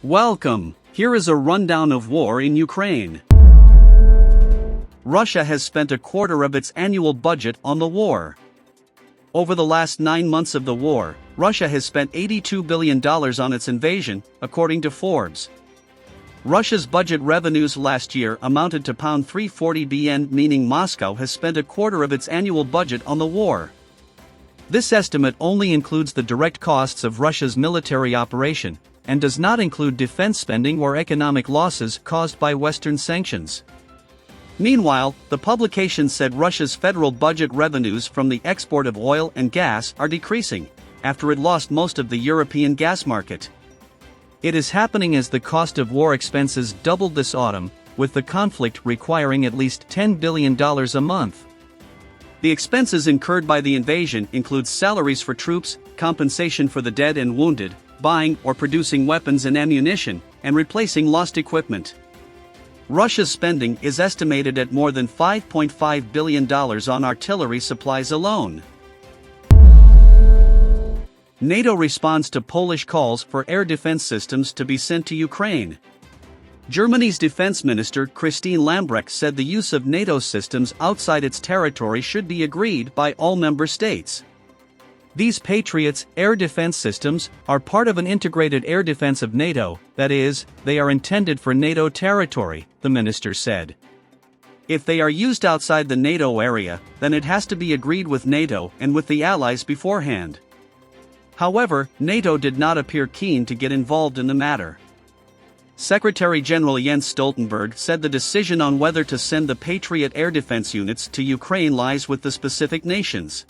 Welcome. Here is a rundown of war in Ukraine. Russia has spent a quarter of its annual budget on the war. Over the last 9 months of the war, Russia has spent $82 billion on its invasion, according to Forbes. Russia's budget revenues last year amounted to £340 billion, meaning Moscow has spent a quarter of its annual budget on the war. This estimate only includes the direct costs of Russia's military operation, and does not include defense spending or economic losses caused by Western sanctions. Meanwhile, the publication said Russia's federal budget revenues from the export of oil and gas are decreasing, after it lost most of the European gas market. It is happening as the cost of war expenses doubled this autumn, with the conflict requiring at least $10 billion a month. The expenses incurred by the invasion include salaries for troops, compensation for the dead and wounded, buying or producing weapons and ammunition, and replacing lost equipment. Russia's spending is estimated at more than $5.5 billion on artillery supplies alone. NATO responds to Polish calls for air defense systems to be sent to Ukraine. Germany's defense minister Christine Lambrecht said the use of NATO systems outside its territory should be agreed by all member states. These Patriots air defense systems are part of an integrated air defense of NATO, that is, they are intended for NATO territory, the minister said. If they are used outside the NATO area, then it has to be agreed with NATO and with the allies beforehand. However, NATO did not appear keen to get involved in the matter. Secretary-General Jens Stoltenberg said the decision on whether to send the Patriot air defense units to Ukraine lies with the specific nations.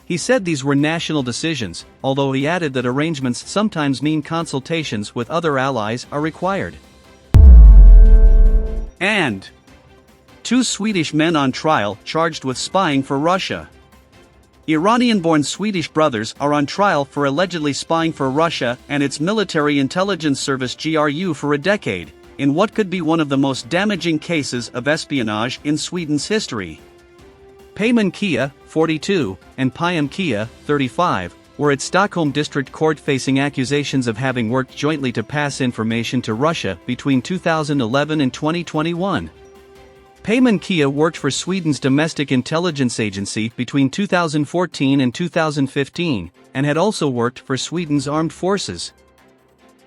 He said these were national decisions, although he added that arrangements sometimes mean consultations with other allies are required. And 2 Swedish men on trial charged with spying for Russia. Iranian-born Swedish brothers are on trial for allegedly spying for Russia and its military intelligence service GRU for a decade, in what could be one of the most damaging cases of espionage in Sweden's history. Payman Kia, 42, and Payam Kia, 35, were at Stockholm District Court facing accusations of having worked jointly to pass information to Russia between 2011 and 2021. Payman Kia worked for Sweden's domestic intelligence agency between 2014 and 2015, and had also worked for Sweden's armed forces.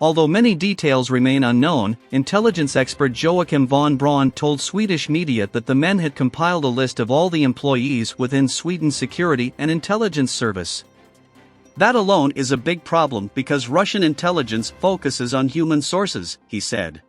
Although many details remain unknown, intelligence expert Joachim von Braun told Swedish media that the men had compiled a list of all the employees within Sweden's security and intelligence service. That alone is a big problem because Russian intelligence focuses on human sources, he said.